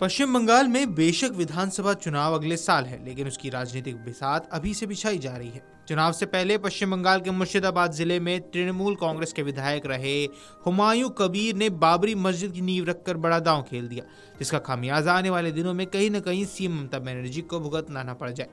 पश्चिम बंगाल में बेशक विधानसभा चुनाव अगले साल है, लेकिन उसकी राजनीतिक बिसात अभी से बिछाई जा रही है। चुनाव से पहले पश्चिम बंगाल के मुर्शिदाबाद जिले में तृणमूल कांग्रेस के विधायक रहे हुमायूं कबीर ने बाबरी मस्जिद की नींव रखकर बड़ा दांव खेल दिया, जिसका खामियाजा आने वाले दिनों में कहीं न कहीं सीएम ममता बनर्जी को भुगतना न पड़ जाए।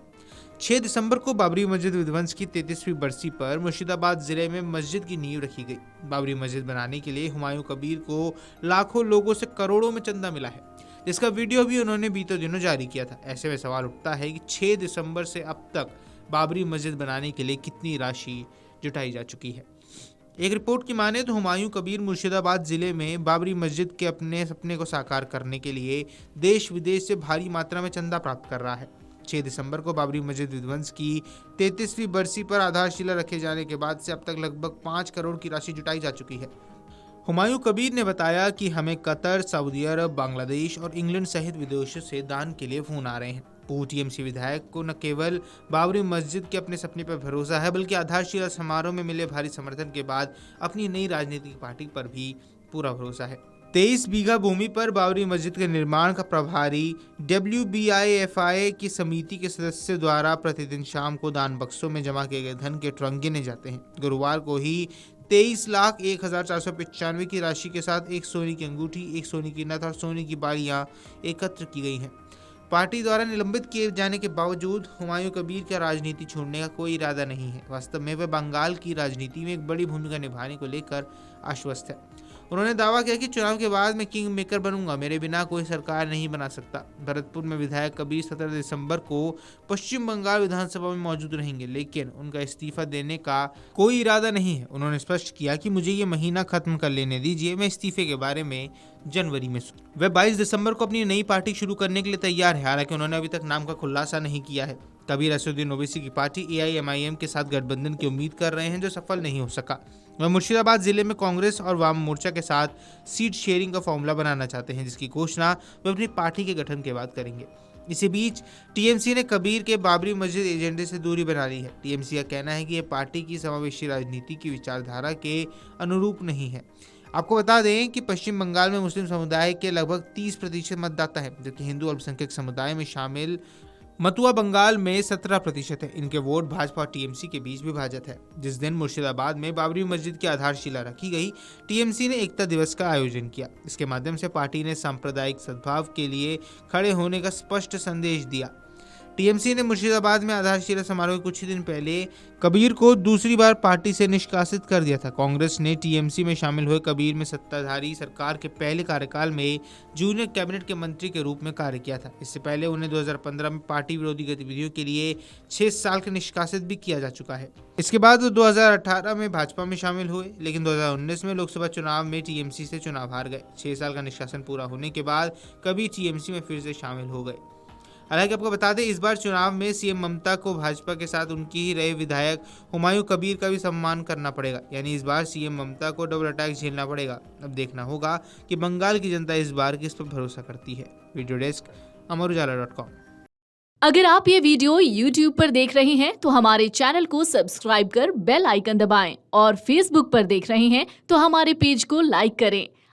6 दिसंबर को बाबरी मस्जिद विध्वंस की 33वीं बरसी पर मुर्शिदाबाद जिले में मस्जिद की नींव रखी गई। बाबरी मस्जिद बनाने के लिए हुमायूं कबीर को लाखों लोगों से करोड़ों में चंदा मिला है, जिसका वीडियो भी उन्होंने बीते दिनों जारी किया था। ऐसे में सवाल उठता है कि 6 दिसंबर से अब तक बाबरी मस्जिद बनाने के लिए कितनी राशि जुटाई जा चुकी है। एक रिपोर्ट की माने तो हुमायूं कबीर मुर्शिदाबाद जिले में बाबरी मस्जिद के अपने सपने को साकार करने के लिए देश विदेश से भारी मात्रा में चंदा प्राप्त कर रहा है। 6 दिसंबर को बाबरी मस्जिद विध्वंस की 33वीं बरसी पर आधारशिला रखे जाने के बाद से अब तक लगभग 5 करोड़ की राशि जुटाई जा चुकी है। हुमायूं कबीर ने बताया कि हमें कतर, सऊदी अरब, बांग्लादेश और इंग्लैंड सहित विदेशों से दान के लिए फोन आ रहे हैं। पूर्व टीएमसी विधायक को न केवल बाबरी मस्जिद के अपने सपने पर भरोसा है, बल्कि आधारशिला समारोह में मिले भारी समर्थन के बाद अपनी नई राजनीतिक पार्टी पर भी पूरा भरोसा है। 23 बीघा भूमि पर बाबरी मस्जिद के निर्माण का प्रभारी WBIFI की समिति के सदस्य द्वारा प्रतिदिन शाम को दान बक्सों में जमा किए गए धन के ट्रंक गिने जाते हैं। गुरुवार को ही 23,01,495 की राशि के साथ एक सोने की अंगूठी, एक सोने की नथ और सोने की बालियां एकत्र की गई हैं। पार्टी द्वारा निलंबित किए जाने के बावजूद हुमायूं कबीर का राजनीति छोड़ने का कोई इरादा नहीं है। वास्तव में वे बंगाल की राजनीति में एक बड़ी भूमिका निभाने को लेकर आश्वस्त है। उन्होंने दावा किया कि चुनाव के बाद मैं किंग मेकर बनूंगा, मेरे बिना कोई सरकार नहीं बना सकता। भरतपुर में विधायक कबीर 17 दिसंबर को पश्चिम बंगाल विधानसभा में मौजूद रहेंगे, लेकिन उनका इस्तीफा देने का कोई इरादा नहीं है। उन्होंने स्पष्ट किया कि मुझे ये महीना खत्म कर लेने दीजिए, मैं इस्तीफे के बारे में जनवरी में वे 22 दिसंबर को अपनी नई पार्टी शुरू करने के लिए तैयार है। हालांकि उन्होंने अभी तक नाम का खुलासा नहीं किया है। कबीर असदुद्दीन ओवैसी की पार्टी AIMIM के साथ गठबंधन की उम्मीद कर रहे हैं, जो सफल नहीं हो सका। वह मुर्शिदाबाद जिले में कांग्रेस और वाम मोर्चा के साथ सीट शेयरिंग का फॉर्मूला बनाना चाहते हैं, जिसकी घोषणा वे अपनी पार्टी के गठन के बाद करेंगे। इसी बीच टीएमसी ने कबीर के बाबरी मस्जिद एजेंडे से दूरी बना ली है। टीएमसी का कहना है कि यह पार्टी की समावेशी राजनीति की विचारधारा के अनुरूप नहीं है। आपको बता दें कि पश्चिम बंगाल में मुस्लिम समुदाय के लगभग 30% मतदाता हैं, जबकि हिंदू अल्पसंख्यक समुदाय में शामिल मतुआ बंगाल में 17% है। इनके वोट भाजपा और टीएमसी के बीच विभाजित है। जिस दिन मुर्शिदाबाद में बाबरी मस्जिद की आधारशिला रखी गई, टीएमसी ने एकता दिवस का आयोजन किया। इसके माध्यम से पार्टी ने सांप्रदायिक सद्भाव के लिए खड़े होने का स्पष्ट संदेश दिया। टीएमसी ने मुर्शिदाबाद में आधारशिला समारोह के कुछ ही दिन पहले कबीर को दूसरी बार पार्टी से निष्कासित कर दिया था। कांग्रेस ने टीएमसी में शामिल हुए कबीर में सत्ताधारी सरकार के पहले कार्यकाल में जूनियर कैबिनेट के मंत्री के रूप में कार्य किया था। इससे पहले उन्हें 2015 में पार्टी विरोधी गतिविधियों के लिए 6 साल के निष्कासित भी किया जा चुका है। इसके बाद वो 2018 में भाजपा में शामिल हुए, लेकिन 2019 में लोकसभा चुनाव में टीएमसी से चुनाव हार गए। 6 साल का निष्कासन पूरा होने के बाद कबीर टीएमसी में फिर से शामिल हो गए। हालांकि आपको बता दें, इस बार चुनाव में सीएम ममता को भाजपा के साथ उनकी ही रहे विधायक हुमायूं कबीर का भी सम्मान करना पड़ेगा। यानी इस बार सीएम ममता को डबल अटैक झेलना पड़ेगा। अब देखना होगा कि बंगाल की जनता इस बार किस पर भरोसा करती है। Video desk amarujala.com। अगर आप ये वीडियो YouTube पर देख रहे हैं तो हमारे चैनल को सब्सक्राइब कर बेल आइकन दबाएं, और Facebook पर देख रहे हैं तो हमारे पेज को लाइक करें।